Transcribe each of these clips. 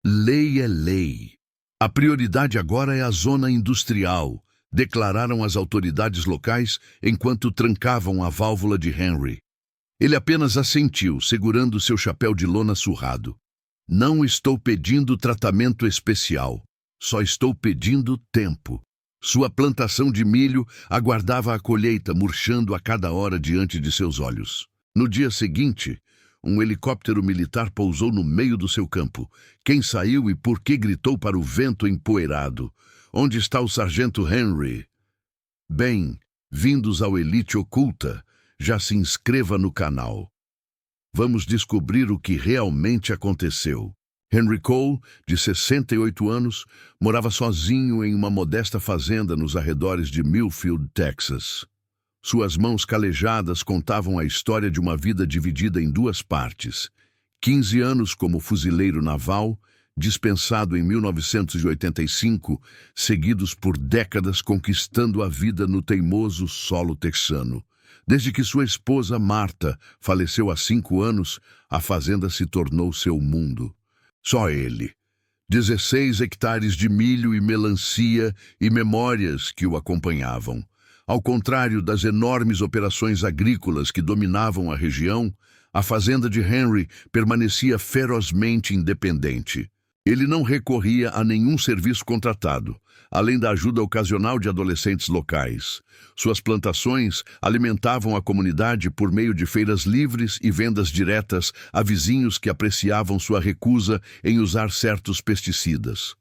Lei é lei. A prioridade agora é a zona industrial, declararam as autoridades locais enquanto trancavam a válvula de Henry. Ele apenas assentiu, segurando seu chapéu de lona surrado. Não estou pedindo tratamento especial. Só estou pedindo tempo. Sua plantação de milho aguardava a colheita, murchando a cada hora diante de seus olhos. No dia seguinte, um helicóptero militar pousou no meio do seu campo. Quem saiu e por que gritou para o vento empoeirado? Onde está o sargento Henry? Bem-vindos ao Elite Oculta. Já se inscreva no canal. Vamos descobrir o que realmente aconteceu. Henry Cole, de 68 anos, morava sozinho em uma modesta fazenda nos arredores de Millfield, Texas. Suas mãos calejadas contavam a história de uma vida dividida em duas partes. 15 anos como fuzileiro naval, dispensado em 1985, seguidos por décadas conquistando a vida no teimoso solo texano. Desde que sua esposa, Marta, faleceu há 5 anos, a fazenda se tornou seu mundo. Só ele. 16 hectares de milho e melancia e memórias que o acompanhavam. Ao contrário das enormes operações agrícolas que dominavam a região, a fazenda de Henry permanecia ferozmente independente. Ele não recorria a nenhum serviço contratado, além da ajuda ocasional de adolescentes locais. Suas plantações alimentavam a comunidade por meio de feiras livres e vendas diretas a vizinhos que apreciavam sua recusa em usar certos pesticidas.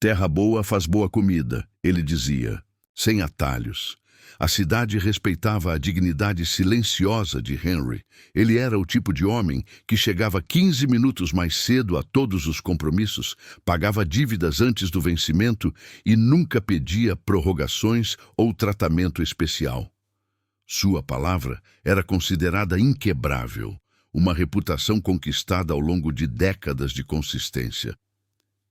Terra boa faz boa comida, ele dizia, sem atalhos. A cidade respeitava a dignidade silenciosa de Henry. Ele era o tipo de homem que chegava 15 minutos mais cedo a todos os compromissos, pagava dívidas antes do vencimento e nunca pedia prorrogações ou tratamento especial. Sua palavra era considerada inquebrável, uma reputação conquistada ao longo de décadas de consistência.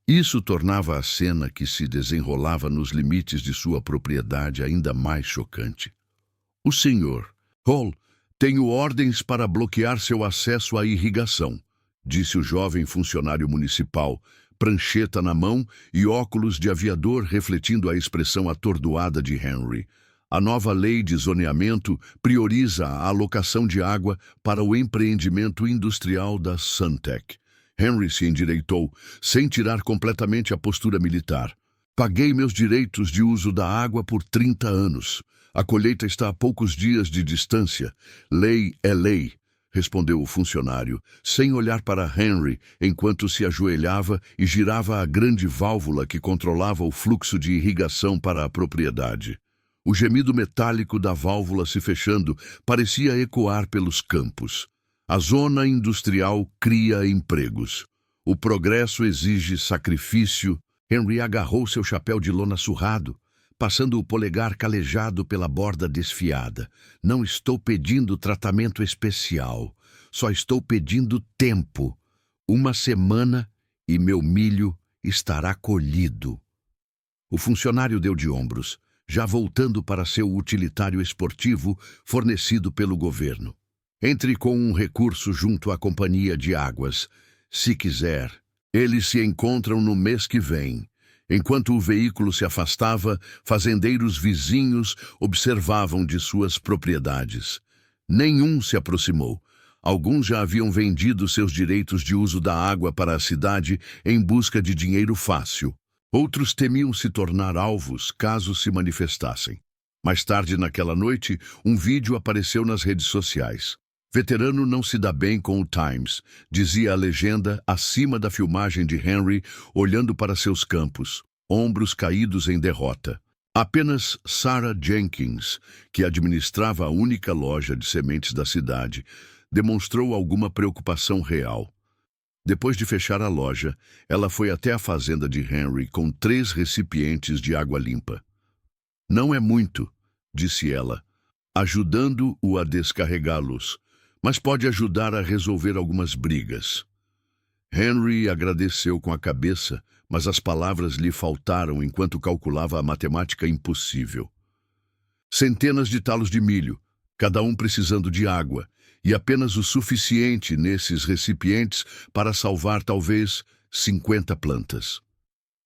Isso tornava a cena que se desenrolava nos limites de sua propriedade ainda mais chocante. O senhor, Hall, tenho ordens para bloquear seu acesso à irrigação, disse o jovem funcionário municipal, prancheta na mão e óculos de aviador refletindo a expressão atordoada de Henry. A nova lei de zoneamento prioriza a alocação de água para o empreendimento industrial da Suntech. Henry se endireitou, sem tirar completamente a postura militar. Paguei meus direitos de uso da água por 30 anos. A colheita está a poucos dias de distância. Lei é lei, respondeu o funcionário, sem olhar para Henry, enquanto se ajoelhava e girava a grande válvula que controlava o fluxo de irrigação para a propriedade. O gemido metálico da válvula se fechando parecia ecoar pelos campos. A zona industrial cria empregos. O progresso exige sacrifício. Henry agarrou seu chapéu de lona surrado, passando o polegar calejado pela borda desfiada. Não estou pedindo tratamento especial. Só estou pedindo tempo. 1 semana e meu milho estará colhido. O funcionário deu de ombros, já voltando para seu utilitário esportivo fornecido pelo governo. Entre com um recurso junto à companhia de águas, se quiser. Eles se encontram no mês que vem. Enquanto o veículo se afastava, fazendeiros vizinhos observavam de suas propriedades. Nenhum se aproximou. Alguns já haviam vendido seus direitos de uso da água para a cidade em busca de dinheiro fácil. Outros temiam se tornar alvos caso se manifestassem. Mais tarde naquela noite, um vídeo apareceu nas redes sociais. Veterano não se dá bem com o Times, dizia a legenda acima da filmagem de Henry, olhando para seus campos, ombros caídos em derrota. Apenas Sarah Jenkins, que administrava a única loja de sementes da cidade, demonstrou alguma preocupação real. Depois de fechar a loja, ela foi até a fazenda de Henry com 3 recipientes de água limpa. Não é muito, disse ela, ajudando-o a descarregá-los, mas pode ajudar a resolver algumas brigas. Henry agradeceu com a cabeça, mas as palavras lhe faltaram enquanto calculava a matemática impossível. Centenas de talos de milho, cada um precisando de água, e apenas o suficiente nesses recipientes para salvar talvez 50 plantas.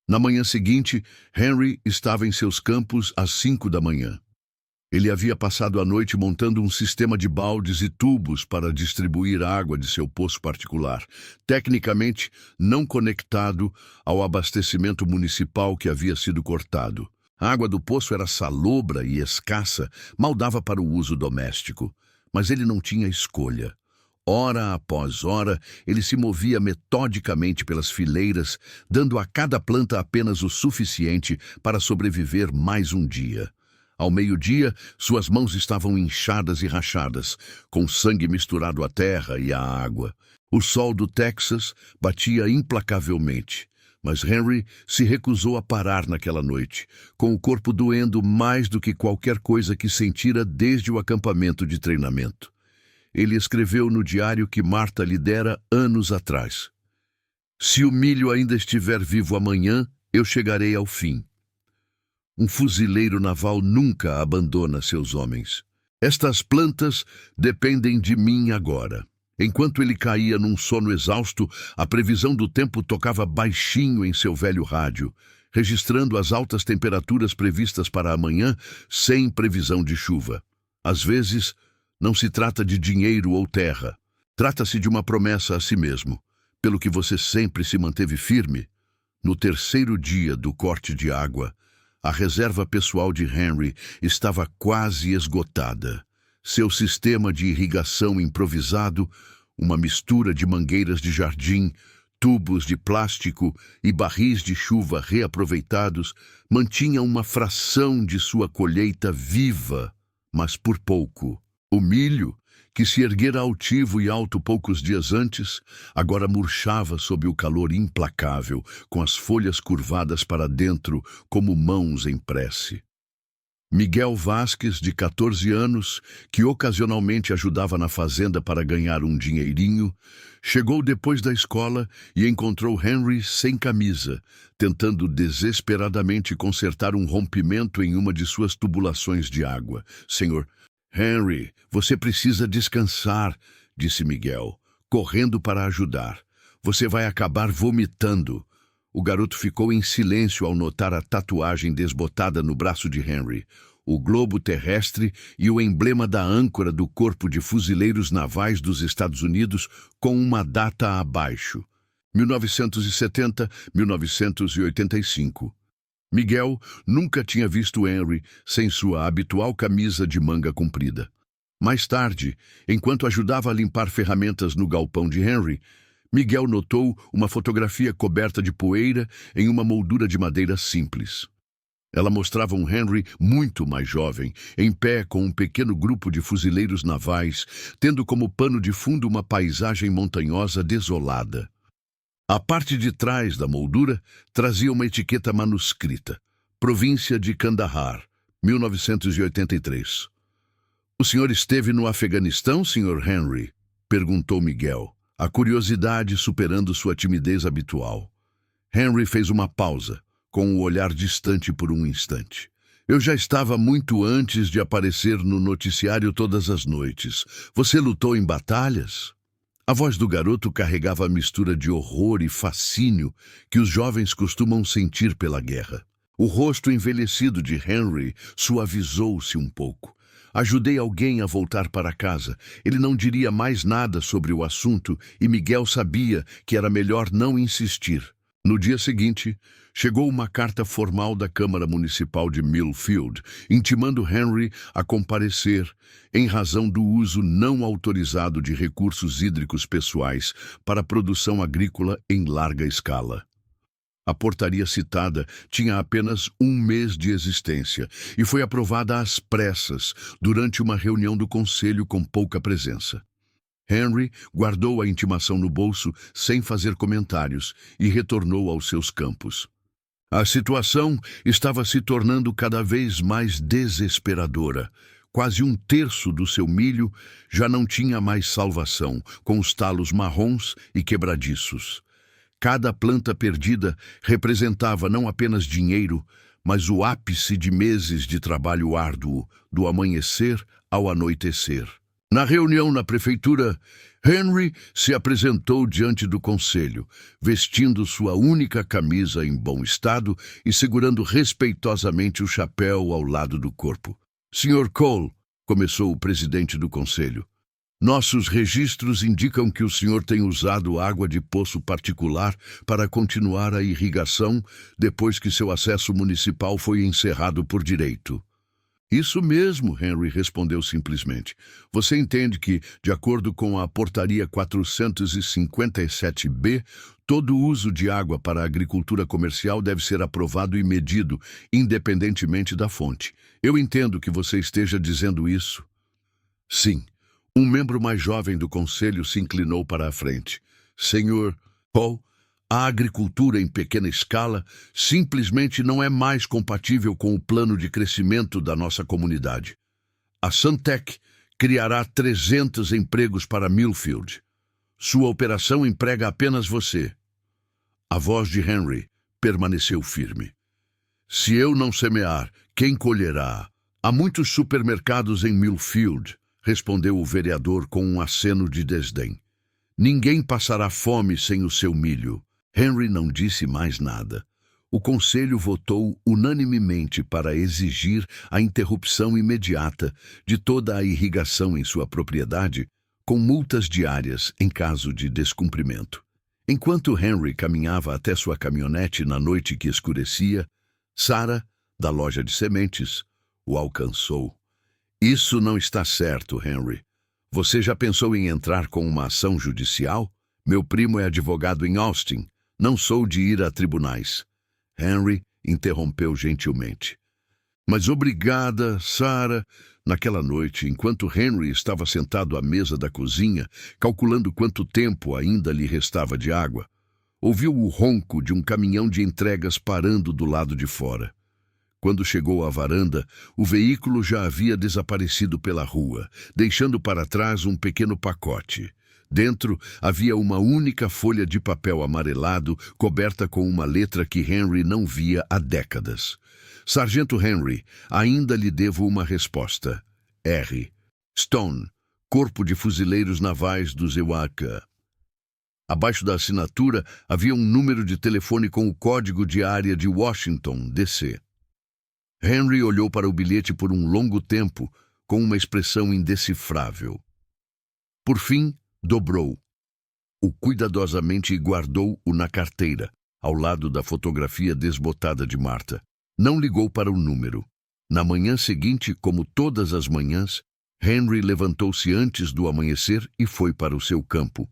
Na manhã seguinte, Henry estava em seus campos às 5 da manhã. Ele havia passado a noite montando um sistema de baldes e tubos para distribuir água de seu poço particular, tecnicamente não conectado ao abastecimento municipal que havia sido cortado. A água do poço era salobra e escassa, mal dava para o uso doméstico, mas ele não tinha escolha. Hora após hora, ele se movia metodicamente pelas fileiras, dando a cada planta apenas o suficiente para sobreviver mais um dia. Ao meio-dia, suas mãos estavam inchadas e rachadas, com sangue misturado à terra e à água. O sol do Texas batia implacavelmente, mas Henry se recusou a parar naquela noite, com o corpo doendo mais do que qualquer coisa que sentira desde o acampamento de treinamento. Ele escreveu no diário que Marta lhe dera anos atrás: "Se o milho ainda estiver vivo amanhã, eu chegarei ao fim." Um fuzileiro naval nunca abandona seus homens. Estas plantas dependem de mim agora. Enquanto ele caía num sono exausto, a previsão do tempo tocava baixinho em seu velho rádio, registrando as altas temperaturas previstas para amanhã, sem previsão de chuva. Às vezes, não se trata de dinheiro ou terra. Trata-se de uma promessa a si mesmo, pelo que você sempre se manteve firme. No terceiro dia do corte de água, a reserva pessoal de Henry estava quase esgotada. Seu sistema de irrigação improvisado, uma mistura de mangueiras de jardim, tubos de plástico e barris de chuva reaproveitados, mantinha uma fração de sua colheita viva, mas por pouco. O milho, que se erguera altivo e alto poucos dias antes, agora murchava sob o calor implacável, com as folhas curvadas para dentro como mãos em prece. Miguel Vasquez, de 14 anos, que ocasionalmente ajudava na fazenda para ganhar um dinheirinho, chegou depois da escola e encontrou Henry sem camisa, tentando desesperadamente consertar um rompimento em uma de suas tubulações de água. "Senhor Henry, você precisa descansar", disse Miguel, correndo para ajudar. "Você vai acabar vomitando." O garoto ficou em silêncio ao notar a tatuagem desbotada no braço de Henry, o globo terrestre e o emblema da âncora do Corpo de Fuzileiros Navais dos Estados Unidos com uma data abaixo: 1970-1985. Miguel nunca tinha visto Henry sem sua habitual camisa de manga comprida. Mais tarde, enquanto ajudava a limpar ferramentas no galpão de Henry, Miguel notou uma fotografia coberta de poeira em uma moldura de madeira simples. Ela mostrava um Henry muito mais jovem, em pé com um pequeno grupo de fuzileiros navais, tendo como pano de fundo uma paisagem montanhosa desolada. A parte de trás da moldura trazia uma etiqueta manuscrita: Província de Kandahar, 1983. "O senhor esteve no Afeganistão, Sr. Henry?" perguntou Miguel, a curiosidade superando sua timidez habitual. Henry fez uma pausa, com o olhar distante por um instante. "Eu já estava muito antes de aparecer no noticiário todas as noites. Você lutou em batalhas?" A voz do garoto carregava a mistura de horror e fascínio que os jovens costumam sentir pela guerra. O rosto envelhecido de Henry suavizou-se um pouco. "Ajudei alguém a voltar para casa." Ele não diria mais nada sobre o assunto e Miguel sabia que era melhor não insistir. No dia seguinte, chegou uma carta formal da Câmara Municipal de Millfield, intimando Henry a comparecer em razão do uso não autorizado de recursos hídricos pessoais para a produção agrícola em larga escala. A portaria citada tinha apenas um mês de existência e foi aprovada às pressas durante uma reunião do conselho com pouca presença. Henry guardou a intimação no bolso sem fazer comentários e retornou aos seus campos. A situação estava se tornando cada vez mais desesperadora. Quase um terço do seu milho já não tinha mais salvação, com os talos marrons e quebradiços. Cada planta perdida representava não apenas dinheiro, mas o ápice de meses de trabalho árduo, do amanhecer ao anoitecer. Na reunião na prefeitura, Henry se apresentou diante do conselho, vestindo sua única camisa em bom estado e segurando respeitosamente o chapéu ao lado do corpo. Sr. Cole, começou o presidente do conselho, nossos registros indicam que o senhor tem usado água de poço particular para continuar a irrigação depois que seu acesso municipal foi encerrado por direito. Isso mesmo, Henry respondeu simplesmente. Você entende que, de acordo com a Portaria 457-B, todo uso de água para a agricultura comercial deve ser aprovado e medido, independentemente da fonte. Eu entendo que você esteja dizendo isso. Sim. Um membro mais jovem do conselho se inclinou para a frente. Senhor Paul, a agricultura em pequena escala simplesmente não é mais compatível com o plano de crescimento da nossa comunidade. A Suntech criará 300 empregos para Millfield. Sua operação emprega apenas você. A voz de Henry permaneceu firme. Se eu não semear, quem colherá? Há muitos supermercados em Millfield, respondeu o vereador com um aceno de desdém. Ninguém passará fome sem o seu milho. Henry não disse mais nada. O conselho votou unanimemente para exigir a interrupção imediata de toda a irrigação em sua propriedade, com multas diárias em caso de descumprimento. Enquanto Henry caminhava até sua caminhonete na noite que escurecia, Sarah, da loja de sementes, o alcançou. Isso não está certo, Henry. Você já pensou em entrar com uma ação judicial? Meu primo é advogado em Austin. Não sou de ir a tribunais. Henry interrompeu gentilmente. Mas obrigada, Sarah. Naquela noite, enquanto Henry estava sentado à mesa da cozinha, calculando quanto tempo ainda lhe restava de água, ouviu o ronco de um caminhão de entregas parando do lado de fora. Quando chegou à varanda, o veículo já havia desaparecido pela rua, deixando para trás um pequeno pacote. Dentro havia uma única folha de papel amarelado, coberta com uma letra que Henry não via há décadas. Sargento Henry, ainda lhe devo uma resposta. R. Stone, Corpo de Fuzileiros Navais dos EWACA. Abaixo da assinatura havia um número de telefone com o código de área de Washington, D.C. Henry olhou para o bilhete por um longo tempo, com uma expressão indecifrável. Por fim, dobrou-o cuidadosamente e guardou-o na carteira, ao lado da fotografia desbotada de Martha. Não ligou para o número. Na manhã seguinte, como todas as manhãs, Henry levantou-se antes do amanhecer e foi para o seu campo.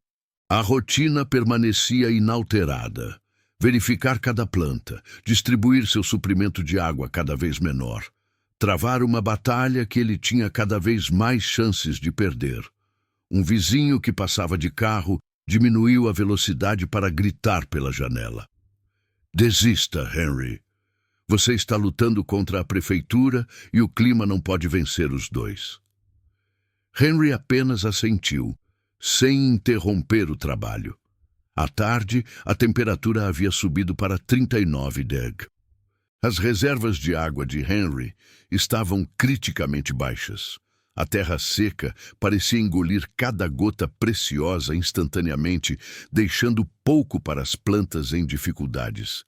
A rotina permanecia inalterada. Verificar cada planta, distribuir seu suprimento de água cada vez menor, travar uma batalha que ele tinha cada vez mais chances de perder. Um vizinho que passava de carro diminuiu a velocidade para gritar pela janela. Desista, Henry. Você está lutando contra a prefeitura e o clima não pode vencer os dois. Henry apenas assentiu, sem interromper o trabalho. À tarde, a temperatura havia subido para 39 deg. As reservas de água de Henry estavam criticamente baixas. A terra seca parecia engolir cada gota preciosa instantaneamente, deixando pouco para as plantas em dificuldades.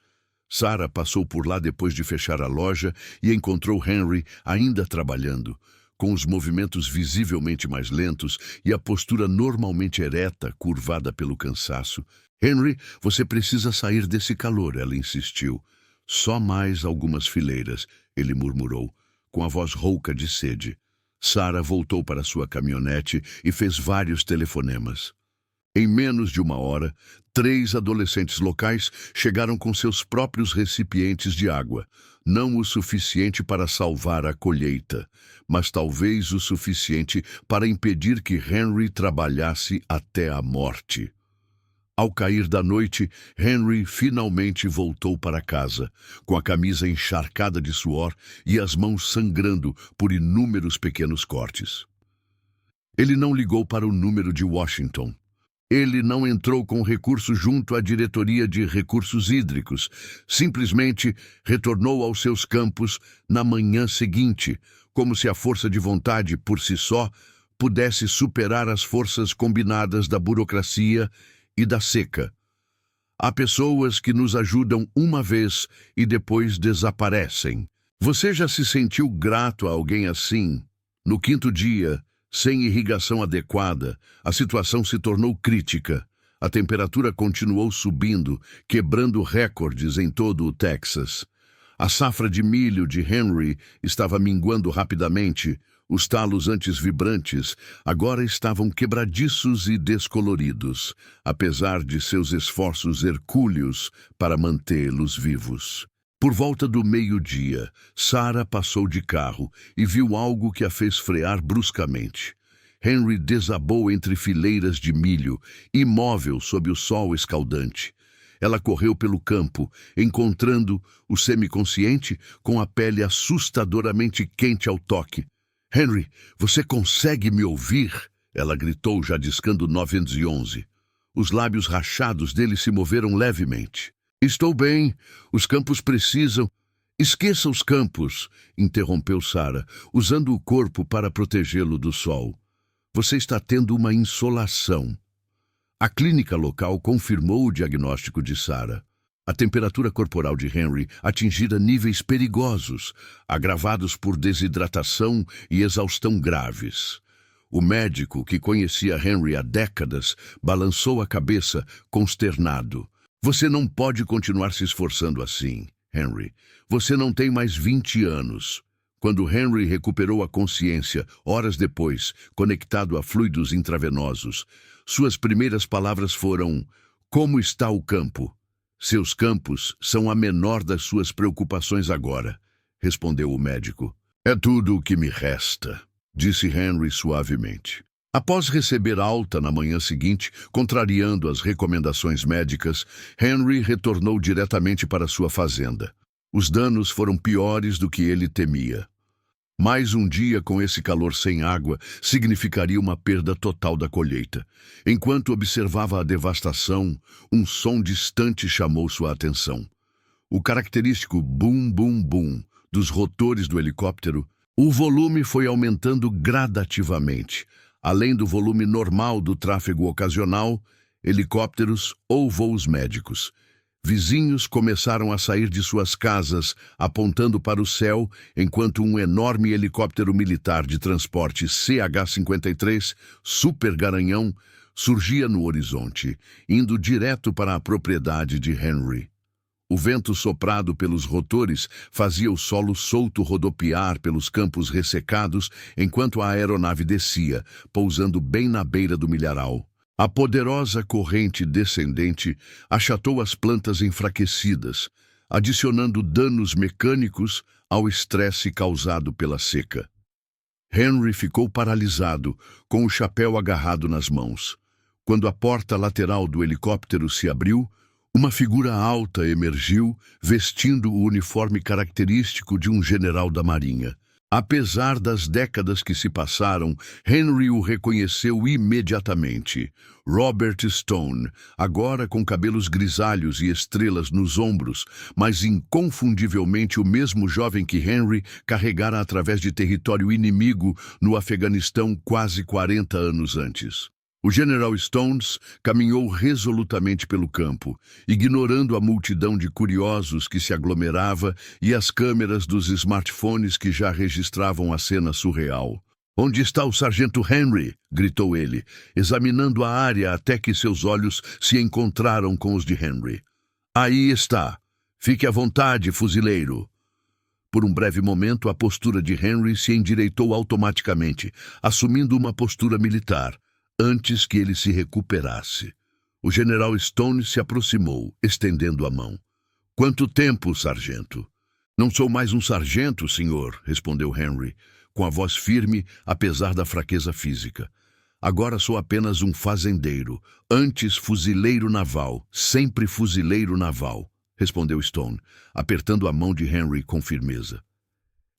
Sarah passou por lá depois de fechar a loja e encontrou Henry ainda trabalhando, com os movimentos visivelmente mais lentos e a postura normalmente ereta, curvada pelo cansaço. Henry, você precisa sair desse calor, ela insistiu. Só mais algumas fileiras, ele murmurou, com a voz rouca de sede. Sarah voltou para sua caminhonete e fez vários telefonemas. Em menos de uma hora, 3 adolescentes locais chegaram com seus próprios recipientes de água, não o suficiente para salvar a colheita, mas talvez o suficiente para impedir que Henry trabalhasse até a morte. Ao cair da noite, Henry finalmente voltou para casa, com a camisa encharcada de suor e as mãos sangrando por inúmeros pequenos cortes. Ele não ligou para o número de Washington. Ele não entrou com recurso junto à diretoria de recursos hídricos. Simplesmente retornou aos seus campos na manhã seguinte, como se a força de vontade, por si só, pudesse superar as forças combinadas da burocracia e da seca. Há pessoas que nos ajudam uma vez e depois desaparecem. Você já se sentiu grato a alguém assim? No quinto dia, sem irrigação adequada, a situação se tornou crítica. A temperatura continuou subindo, quebrando recordes em todo o Texas. A safra de milho de Henry estava minguando rapidamente. Os talos antes vibrantes agora estavam quebradiços e descoloridos, apesar de seus esforços hercúleos para mantê-los vivos. Por volta do meio-dia, Sarah passou de carro e viu algo que a fez frear bruscamente. Henry desabou entre fileiras de milho, imóvel sob o sol escaldante. Ela correu pelo campo, encontrando o semiconsciente com a pele assustadoramente quente ao toque. "Henry, você consegue me ouvir?" Ela gritou, já discando 911. Os lábios rachados dele se moveram levemente. "Estou bem. Os campos precisam..." "Esqueça os campos", interrompeu Sarah, usando o corpo para protegê-lo do sol. "Você está tendo uma insolação." A clínica local confirmou o diagnóstico de Sarah. A temperatura corporal de Henry atingira níveis perigosos, agravados por desidratação e exaustão graves. O médico, que conhecia Henry há décadas, balançou a cabeça, consternado. "Você não pode continuar se esforçando assim, Henry. Você não tem mais 20 anos. Quando Henry recuperou a consciência, horas depois, conectado a fluidos intravenosos, suas primeiras palavras foram: "Como está o campo?" "Seus campos são a menor das suas preocupações agora", respondeu o médico. "É tudo o que me resta", disse Henry suavemente. Após receber alta na manhã seguinte, contrariando as recomendações médicas, Henry retornou diretamente para sua fazenda. Os danos foram piores do que ele temia. Mais um dia com esse calor sem água significaria uma perda total da colheita. Enquanto observava a devastação, um som distante chamou sua atenção. O característico bum, bum, bum dos rotores do helicóptero. O volume foi aumentando gradativamente. Além do volume normal do tráfego ocasional, helicópteros ou voos médicos. Vizinhos começaram a sair de suas casas, apontando para o céu, enquanto um enorme helicóptero militar de transporte CH-53, Super Garanhão, surgia no horizonte, indo direto para a propriedade de Henry. O vento soprado pelos rotores fazia o solo solto rodopiar pelos campos ressecados enquanto a aeronave descia, pousando bem na beira do milharal. A poderosa corrente descendente achatou as plantas enfraquecidas, adicionando danos mecânicos ao estresse causado pela seca. Henry ficou paralisado, com o chapéu agarrado nas mãos. Quando a porta lateral do helicóptero se abriu, uma figura alta emergiu, vestindo o uniforme característico de um general da Marinha. Apesar das décadas que se passaram, Henry o reconheceu imediatamente. Robert Stone, agora com cabelos grisalhos e estrelas nos ombros, mas inconfundivelmente o mesmo jovem que Henry carregara através de território inimigo no Afeganistão quase 40 anos antes. O General Stones caminhou resolutamente pelo campo, ignorando a multidão de curiosos que se aglomerava e as câmeras dos smartphones que já registravam a cena surreal. "Onde está o sargento Henry?" gritou ele, examinando a área até que seus olhos se encontraram com os de Henry. "Aí está. Fique à vontade, fuzileiro." Por um breve momento, a postura de Henry se endireitou automaticamente, assumindo uma postura militar, antes que ele se recuperasse. O general Stone se aproximou, estendendo a mão. "Quanto tempo, sargento?" "Não sou mais um sargento, senhor", respondeu Henry, com a voz firme, apesar da fraqueza física. "Agora sou apenas um fazendeiro, antes fuzileiro naval, sempre fuzileiro naval", respondeu Stone, apertando a mão de Henry com firmeza.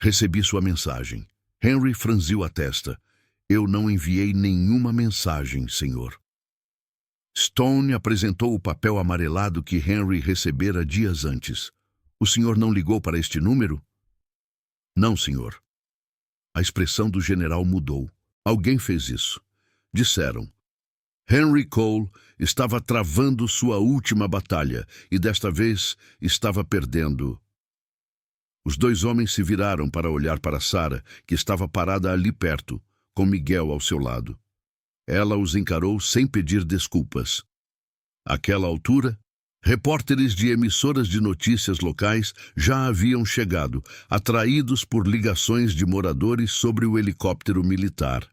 "Recebi sua mensagem." Henry franziu a testa. "Eu não enviei nenhuma mensagem, senhor." Stone apresentou o papel amarelado que Henry recebera dias antes. "O senhor não ligou para este número?" "Não, senhor." A expressão do general mudou. Alguém fez isso. Disseram. Henry Cole estava travando sua última batalha e desta vez estava perdendo. Os dois homens se viraram para olhar para Sarah, que estava parada ali perto, com Miguel ao seu lado. Ela os encarou sem pedir desculpas. Àquela altura, repórteres de emissoras de notícias locais já haviam chegado, atraídos por ligações de moradores sobre o helicóptero militar.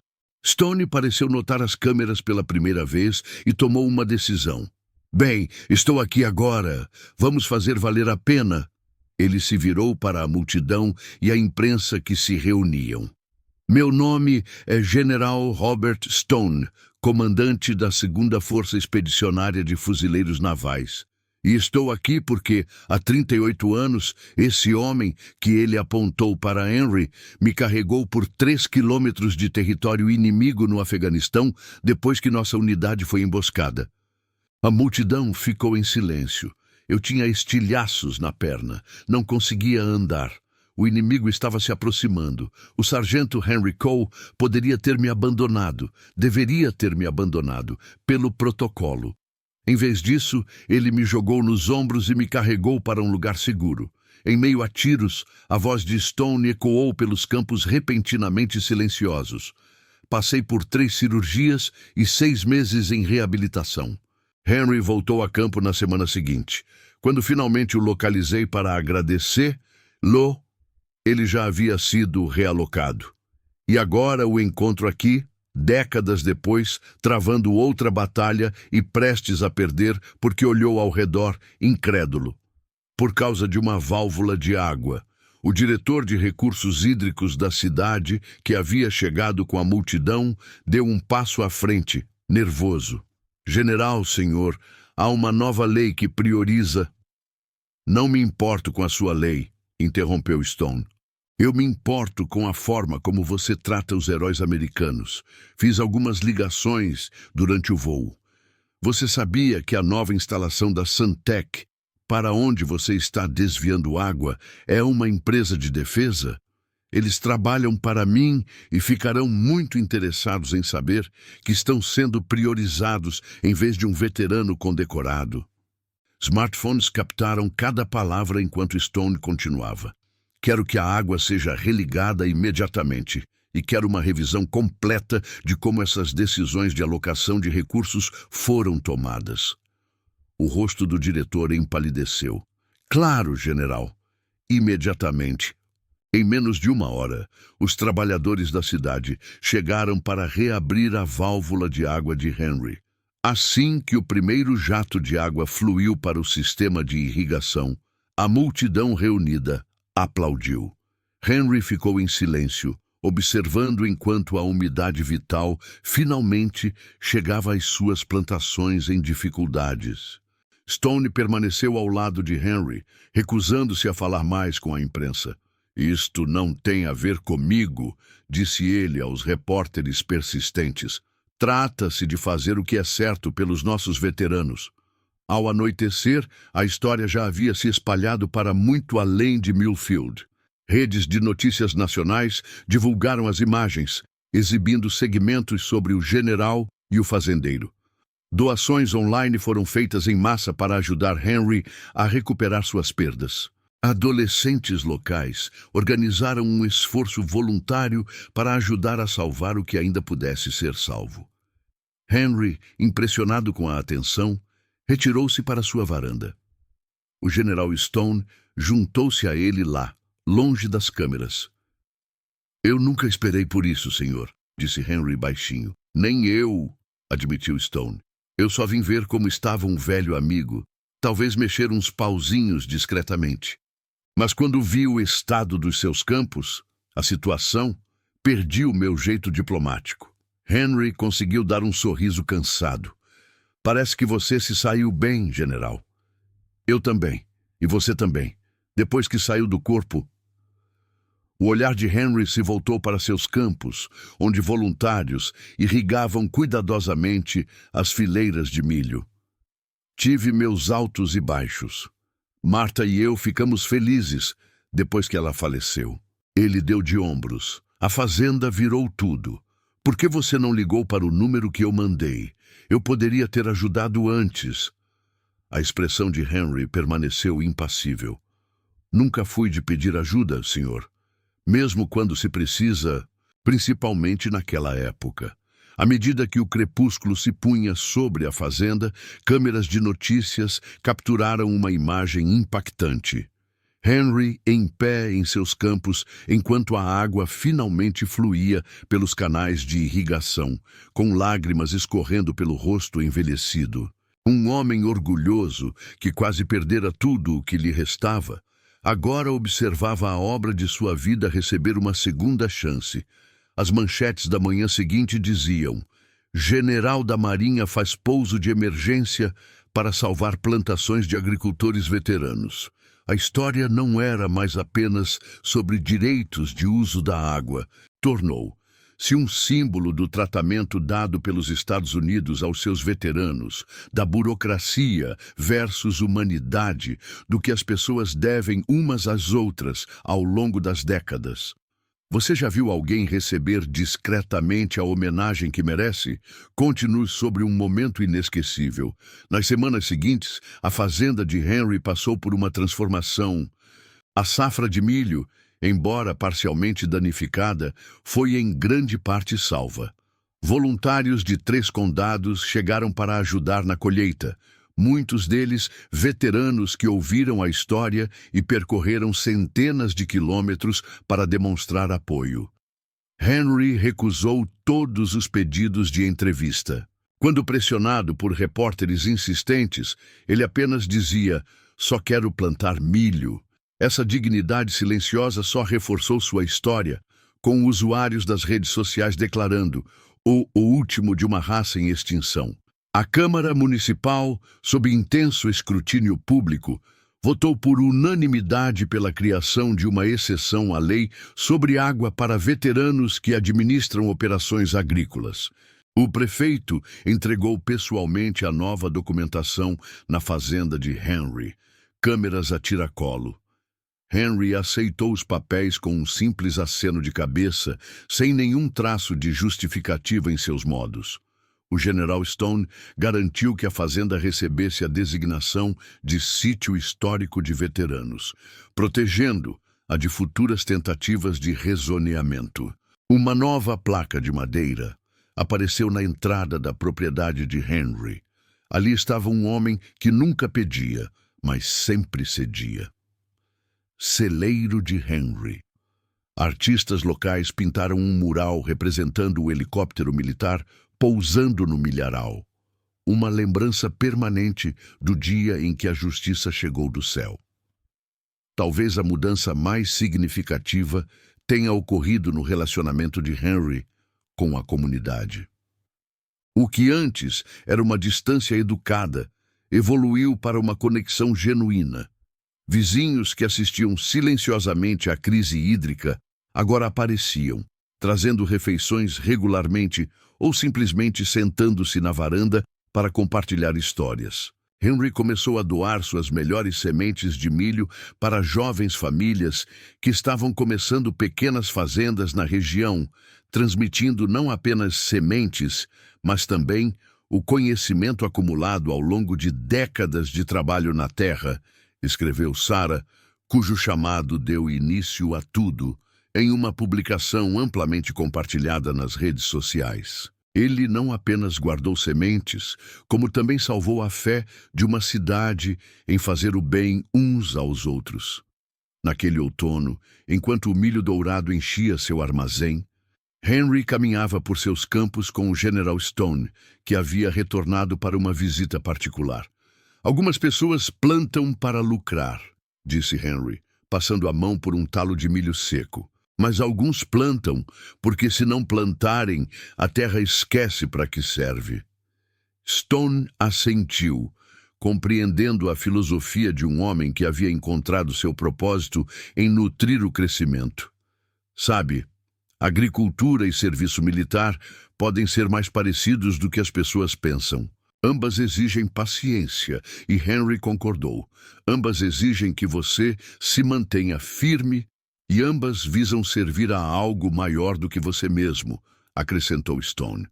Stone pareceu notar as câmeras pela primeira vez e tomou uma decisão. Bem, estou aqui agora. Vamos fazer valer a pena. Ele se virou para a multidão e a imprensa que se reuniam. Meu nome é General Robert Stone, comandante da 2ª Força Expedicionária de Fuzileiros Navais. E estou aqui porque, há 38 anos, esse homem, que ele apontou para Henry, me carregou por 3 quilômetros de território inimigo no Afeganistão depois que nossa unidade foi emboscada. A multidão ficou em silêncio. Eu tinha estilhaços na perna, não conseguia andar. O inimigo estava se aproximando. O sargento Henry Cole poderia ter me abandonado, deveria ter me abandonado, pelo protocolo. Em vez disso, ele me jogou nos ombros e me carregou para um lugar seguro. Em meio a tiros, a voz de Stone ecoou pelos campos repentinamente silenciosos. Passei por 3 cirurgias e 6 meses em reabilitação. Henry voltou a campo na semana seguinte. Quando finalmente o localizei para agradecê-lo, ele já havia sido realocado. E agora o encontro aqui, décadas depois, travando outra batalha e prestes a perder porque olhou ao redor, incrédulo. Por causa de uma válvula de água. O diretor de recursos hídricos da cidade, que havia chegado com a multidão, deu um passo à frente, nervoso. General, senhor, há uma nova lei que prioriza... Não me importo com a sua lei, interrompeu Stone. Eu me importo com a forma como você trata os heróis americanos. Fiz algumas ligações durante o voo. Você sabia que a nova instalação da Suntech, para onde você está desviando água, é uma empresa de defesa? Eles trabalham para mim e ficarão muito interessados em saber que estão sendo priorizados em vez de um veterano condecorado. Smartphones captaram cada palavra enquanto Stone continuava. Quero que a água seja religada imediatamente e quero uma revisão completa de como essas decisões de alocação de recursos foram tomadas. O rosto do diretor empalideceu. Claro, general. Imediatamente. Em menos de 1 hora, os trabalhadores da cidade chegaram para reabrir a válvula de água de Henry. Assim que o primeiro jato de água fluiu para o sistema de irrigação, a multidão reunida aplaudiu. Henry ficou em silêncio, observando enquanto a umidade vital finalmente chegava às suas plantações em dificuldades. Stone permaneceu ao lado de Henry, recusando-se a falar mais com a imprensa. Isto não tem a ver comigo, disse ele aos repórteres persistentes. Trata-se de fazer o que é certo pelos nossos veteranos. Ao anoitecer, a história já havia se espalhado para muito além de Millfield. Redes de notícias nacionais divulgaram as imagens, exibindo segmentos sobre o general e o fazendeiro. Doações online foram feitas em massa para ajudar Henry a recuperar suas perdas. Adolescentes locais organizaram um esforço voluntário para ajudar a salvar o que ainda pudesse ser salvo. Henry, impressionado com a atenção, retirou-se para sua varanda. O general Stone juntou-se a ele lá, longe das câmeras. Eu nunca esperei por isso, senhor, disse Henry baixinho. Nem eu, admitiu Stone. Eu só vim ver como estava um velho amigo, talvez mexer uns pauzinhos discretamente. Mas quando vi o estado dos seus campos, a situação, perdi o meu jeito diplomático. Henry conseguiu dar um sorriso cansado. Parece que você se saiu bem, general. Eu também. E você também. Depois que saiu do corpo... O olhar de Henry se voltou para seus campos, onde voluntários irrigavam cuidadosamente as fileiras de milho. Tive meus altos e baixos. Marta e eu ficamos felizes depois que ela faleceu. Ele deu de ombros. A fazenda virou tudo. Por que você não ligou para o número que eu mandei? Eu poderia ter ajudado antes. A expressão de Henry permaneceu impassível. Nunca fui de pedir ajuda, senhor. Mesmo quando se precisa, principalmente naquela época. À medida que o crepúsculo se punha sobre a fazenda, câmeras de notícias capturaram uma imagem impactante. Henry em pé em seus campos, enquanto a água finalmente fluía pelos canais de irrigação, com lágrimas escorrendo pelo rosto envelhecido. Um homem orgulhoso, que quase perdera tudo o que lhe restava, agora observava a obra de sua vida receber uma segunda chance. As manchetes da manhã seguinte diziam: General da Marinha faz pouso de emergência para salvar plantações de agricultores veteranos. A história não era mais apenas sobre direitos de uso da água. Tornou-se um símbolo do tratamento dado pelos Estados Unidos aos seus veteranos, da burocracia versus humanidade, do que as pessoas devem umas às outras ao longo das décadas. Você já viu alguém receber discretamente a homenagem que merece? Conte-nos sobre um momento inesquecível. Nas semanas seguintes, a fazenda de Henry passou por uma transformação. A safra de milho, embora parcialmente danificada, foi em grande parte salva. Voluntários de 3 condados chegaram para ajudar na colheita. Muitos deles veteranos que ouviram a história e percorreram centenas de quilômetros para demonstrar apoio. Henry recusou todos os pedidos de entrevista. Quando pressionado por repórteres insistentes, ele apenas dizia: "Só quero plantar milho." Essa dignidade silenciosa só reforçou sua história, com usuários das redes sociais declarando: o último de uma raça em extinção." A Câmara Municipal, sob intenso escrutínio público, votou por unanimidade pela criação de uma exceção à lei sobre água para veteranos que administram operações agrícolas. O prefeito entregou pessoalmente a nova documentação na fazenda de Henry, câmeras a tiracolo. Henry aceitou os papéis com um simples aceno de cabeça, sem nenhum traço de justificativa em seus modos. O general Stone garantiu que a fazenda recebesse a designação de Sítio Histórico de Veteranos, protegendo-a de futuras tentativas de rezoneamento. Uma nova placa de madeira apareceu na entrada da propriedade de Henry. Ali estava um homem que nunca pedia, mas sempre cedia. Celeiro de Henry. Artistas locais pintaram um mural representando o helicóptero militar pousando no milharal, uma lembrança permanente do dia em que a justiça chegou do céu. Talvez a mudança mais significativa tenha ocorrido no relacionamento de Henry com a comunidade. O que antes era uma distância educada, evoluiu para uma conexão genuína. Vizinhos que assistiam silenciosamente à crise hídrica agora apareciam, trazendo refeições regularmente ou simplesmente sentando-se na varanda para compartilhar histórias. Henry começou a doar suas melhores sementes de milho para jovens famílias que estavam começando pequenas fazendas na região, transmitindo não apenas sementes, mas também o conhecimento acumulado ao longo de décadas de trabalho na terra, escreveu Sarah, cujo chamado deu início a tudo, em uma publicação amplamente compartilhada nas redes sociais. Ele não apenas guardou sementes, como também salvou a fé de uma cidade em fazer o bem uns aos outros. Naquele outono, enquanto o milho dourado enchia seu armazém, Henry caminhava por seus campos com o General Stone, que havia retornado para uma visita particular. "Algumas pessoas plantam para lucrar", disse Henry, passando a mão por um talo de milho seco. "Mas alguns plantam, porque se não plantarem, a terra esquece para que serve." Stone assentiu, compreendendo a filosofia de um homem que havia encontrado seu propósito em nutrir o crescimento. "Sabe, agricultura e serviço militar podem ser mais parecidos do que as pessoas pensam. Ambas exigem paciência", e Henry concordou. "Ambas exigem que você se mantenha firme e ambas visam servir a algo maior do que você mesmo, acrescentou Stone.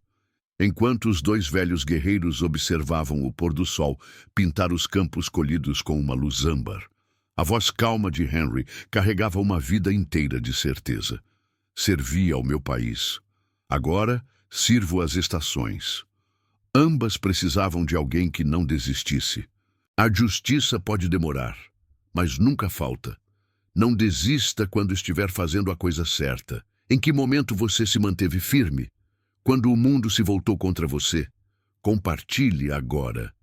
Enquanto os dois velhos guerreiros observavam o pôr do sol pintar os campos colhidos com uma luz âmbar, a voz calma de Henry carregava uma vida inteira de certeza. Servi ao meu país. Agora sirvo às estações. Ambas precisavam de alguém que não desistisse. A justiça pode demorar, mas nunca falta. Não desista quando estiver fazendo a coisa certa. Em que momento você se manteve firme? Quando o mundo se voltou contra você? Compartilhe agora.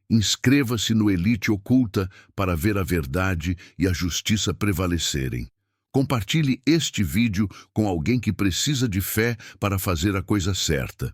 Inscreva-se no Elite Oculta para ver a verdade e a justiça prevalecerem. Compartilhe este vídeo com alguém que precisa de fé para fazer a coisa certa.